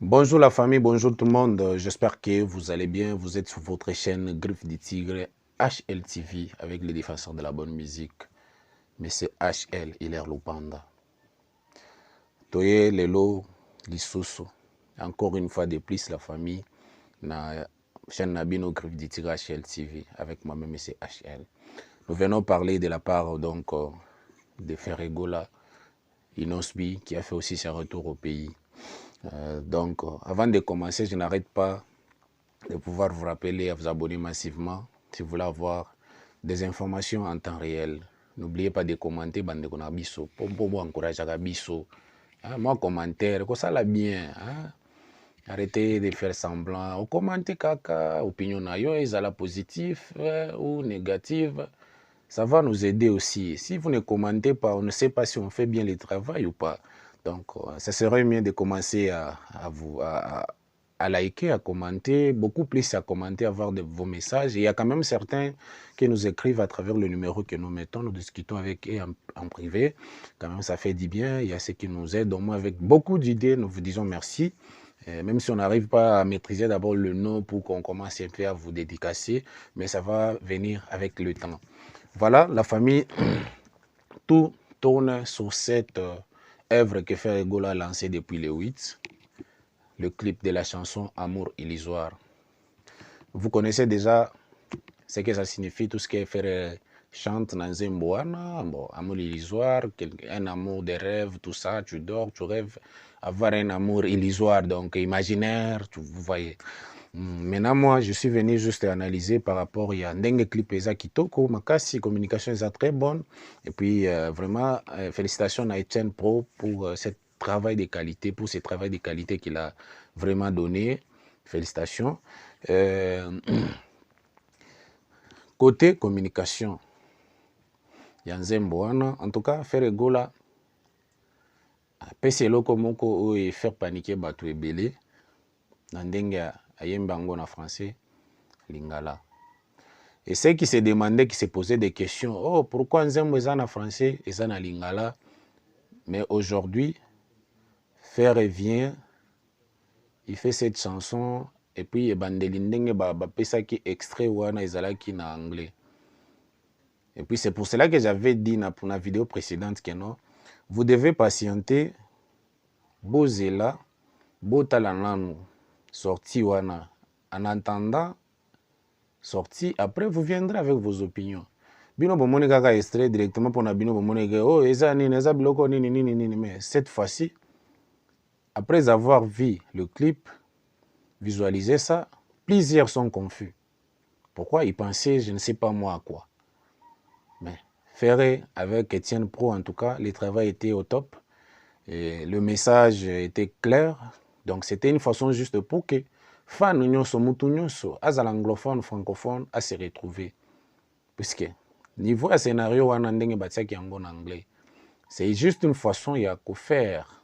Bonjour la famille, bonjour tout le monde. J'espère que vous allez bien. Vous êtes sur votre chaîne Griffe du Tigre HLTV avec les défenseurs de la bonne musique. Mais c'est HL, Hilaire Lupanda. Toye Lelo Lisusu. Encore une fois de plus la famille. Na chaîne Nabino Griffe du Tigre HLTV avec moi-même et c'est HL. Nous venons parler de la part donc de Ferregola Inosbi qui a fait aussi son retour au pays. Avant de commencer, je n'arrête pas de pouvoir vous rappeler à vous abonner massivement si vous voulez avoir des informations en temps réel. N'oubliez pas de commenter, bande konabiso, pour encourager Biso. Moi, commentaire, ça la bien. Hein? Arrêtez de faire semblant. Commentez kaka, opinion na yo, la positive ou négative. Ça va nous aider aussi. Si vous ne commentez pas, on ne sait pas si on fait bien le travail ou pas. Donc, ça serait mieux de commencer à liker, à commenter, beaucoup plus à commenter, à voir vos messages. Et il y a quand même certains qui nous écrivent à travers le numéro que nous mettons, nous discutons avec eux en privé. Quand même, ça fait du bien. Il y a ceux qui nous aident. Donc, moi, avec beaucoup d'idées, nous vous disons merci. Même si on n'arrive pas à maîtriser d'abord le nom pour qu'on commence un peu à vous dédicacer, mais ça va venir avec le temps. Voilà, la famille, tout tourne sur cette œuvre que Ferregola a lancée depuis le 8, le clip de la chanson Amour illusoire. Vous connaissez déjà ce que ça signifie, tout ce que Ferre chante dans Zimboana, bon, amour illusoire, un amour de rêve, tout ça, tu dors, tu rêves, avoir un amour illusoire, donc imaginaire, vous voyez. Maintenant, moi, je suis venu juste analyser par rapport, il y a un clip Kitoko, Makasi, communication est très bonne. Et puis, vraiment, félicitations à Etienne Pro pour ce travail de qualité, pour ce travail de qualité qu'il a vraiment donné. Félicitations. Côté communication, Yanzemboana, en tout cas, Ferregola, apesi eloko moko oyo faire paniquer bato ebele na ndenge ayemba yango na français lingala. Et ceux qui se demandaient, qui se posaient des questions, oh, pourquoi Nzembo est en français et en lingala? Mais aujourd'hui, Fer vient, il fait cette chanson, et puis Bandelindenge pesa qui extrait wana ezalaki na anglais. Et puis c'est pour cela que j'avais dit pour la vidéo précédente que non, vous devez patienter, bozela, botalananu, sorti wana. En attendant, sorti, après vous viendrez avec vos opinions. Bino bomoni kaka extrait directement pour na bino bomoni que oh eza nini eza biloko nini nini nini, mais cette fois-ci après avoir vu le clip, visualisé ça, plusieurs sont confus. Pourquoi ils pensaient je ne sais pas moi à quoi. Mais Ferré avec Etienne Pro en tout cas, le travail était au top et le message était clair. Donc c'était une façon juste pour que fans nyonso mutu nyonso azala anglophone francophone à se retrouver. Puisque niveau à scénario wana ndenge batiaki yango en anglais, c'est juste une façon ya faire.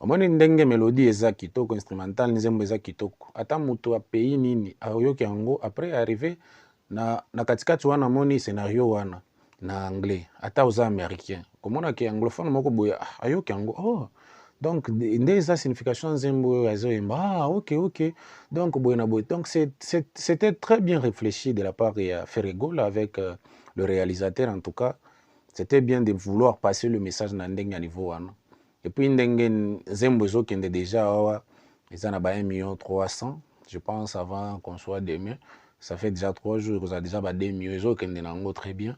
Omoni ndenge mélodie eza kitoko, instrumental nzembo eza kitoko. Ata mutu a pays nini ayoki yango après arrivé na katikati wana moni scénario wana na anglais. Ata oza américain. Komona ki anglophone moko boya ayoki yango oh. Donc nde eza signification nzembo azoyemba ah ok. Donc boya na boya. Donc c'était très bien réfléchi de la part de Ferregola avec le réalisateur en tout cas. C'était bien de vouloir passer le message na ndenge à niveau wana. Et puis ndenge zembo ezokende déjà awa eza na ba 1,3 million, je pense avant qu'on soit demain, ça fait déjà 3 jours que ça déjà ba 2 millions ezokende nango très bien.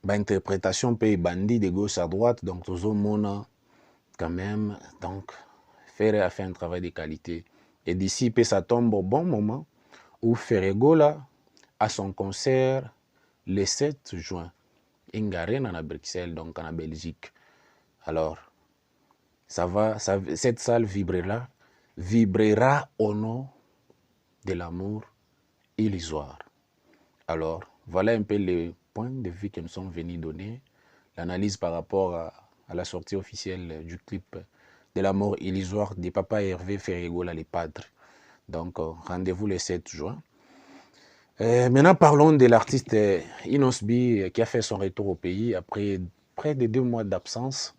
Ba interprétation pe bandit de gauche à droite, donc tozomona quand même, donc Ferre a fait un travail de qualité. Et d'ici pe ça tombe au bon moment où Ferregola a son concert le 7 juin. Ingarena à Bruxelles, donc en Belgique. Alors, cette salle vibrera au nom de l'amour illusoire. Alors, voilà un peu les points de vue que nous sommes venus donner, l'analyse par rapport à la sortie officielle du clip de l'amour illusoire de Papa Hervé Ferregola, les Padres. Donc, rendez-vous le 7 juin. Maintenant, parlons de l'artiste Inosbi qui a fait son retour au pays après près de 2 mois d'absence.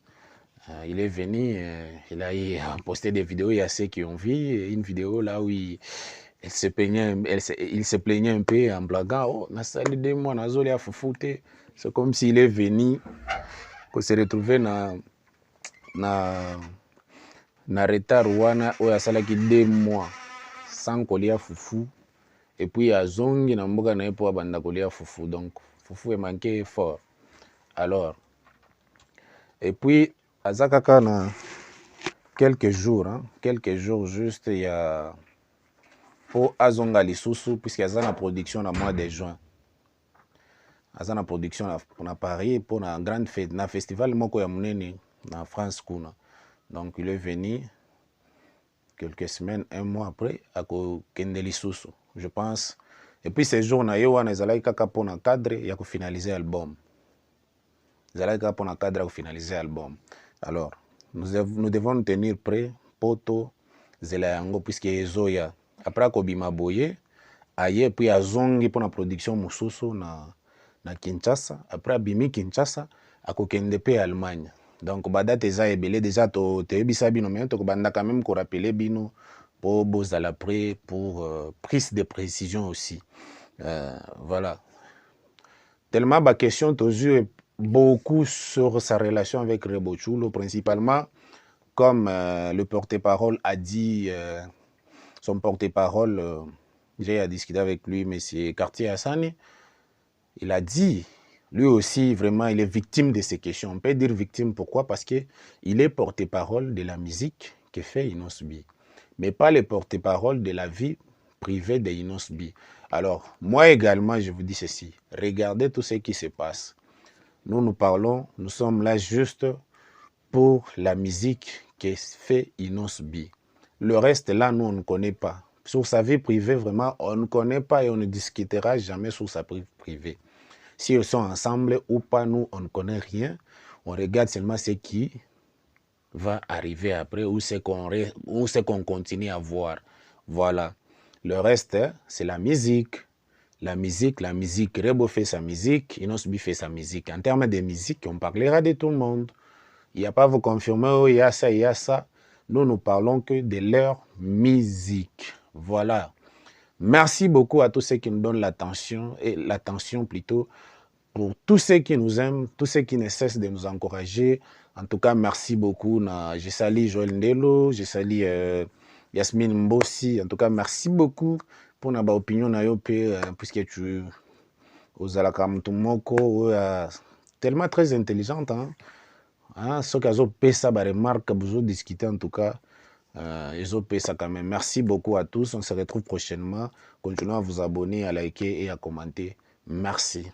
Il est venu, il a posté des vidéos, il y a ceux qui ont vu, une vidéo là où il se plaignait, il se plaignait un peu en blaguant, oh, na sali 2 mois, nazoli à foufouté. C'est comme s'il est venu, qu'on se retrouvait na retard wana, où il y a 2 mois, sans kolia foufou. Et puis à zongi na mboga na epo banda kolia foufou. Donc foufou est manqué fort. Alors, et puis azakaka na quelques jours juste, il y a pour azonga lisusu, puisqu'il y a la production dans le mois de juin. Il y a la production à Paris pour une grande fête, un festival moko ya munene en France kuna. Donc il est venu quelques semaines, 1 mois après, à Kende lisusu, je pense. Et puis ces jours na yo wana ezalaki kaka pour un cadre ya ko finaliser l'album. Ezalaki kaka pour un cadre ya ko finaliser l'album. Alors, nous devons nous tenir prêts poto zela yango puisque ezoya. Après kobima boye aye puis azongi pour la production mususu na Kinshasa. Après abimi Kinshasa akokende pe Allemagne. Donc badate eza ebele déjà to tebisa bino mais to banda quand même ko rappeler bino pour bozala prêt pour prise de précision aussi. Voilà. Tellement ma question toujours beaucoup sur sa relation avec Rebo Chulo, principalement comme le porte-parole a dit, son porte-parole, j'ai discuté avec lui, M. Cartier Hassani, il a dit, lui aussi, vraiment, il est victime de ces questions. On peut dire victime, pourquoi? Parce qu'il est porte-parole de la musique que fait Inos B, mais pas le porte-parole de la vie privée de Inos B. Alors, moi également, je vous dis ceci, regardez tout ce qui se passe. Nous parlons, nous sommes là juste pour la musique que fait Inos B. Le reste, là, nous, on ne connaît pas. Sur sa vie privée, vraiment, on ne connaît pas et on ne discutera jamais sur sa vie privée. Si ils sont ensemble ou pas, nous, on ne connaît rien. On regarde seulement ce qui va arriver après ou ce qu'on continue à voir. Voilà. Le reste, c'est la musique. La musique. Rebo fait sa musique, Inos B fait sa musique. En termes de musique, on parlera de tout le monde. Il n'y a pas à vous confirmer, oh, il y a ça, il y a ça. Nous parlons que de leur musique. Voilà. Merci beaucoup à tous ceux qui nous donnent l'attention, plutôt, pour tous ceux qui nous aiment, tous ceux qui ne cessent de nous encourager. En tout cas, merci beaucoup. Je salue Joël Ndelo, je salue Yasmine Mbossi. En tout cas, merci beaucoup pour notre opinion, puisque tu aux Alakamtumoko, tellement très intelligente. Ce qu'ils ont payé ça, remarque, vous discuter en tout cas. Ils ont payé ça quand même. Merci beaucoup à tous. On se retrouve prochainement. Continuez à vous abonner, à liker et à commenter. Merci.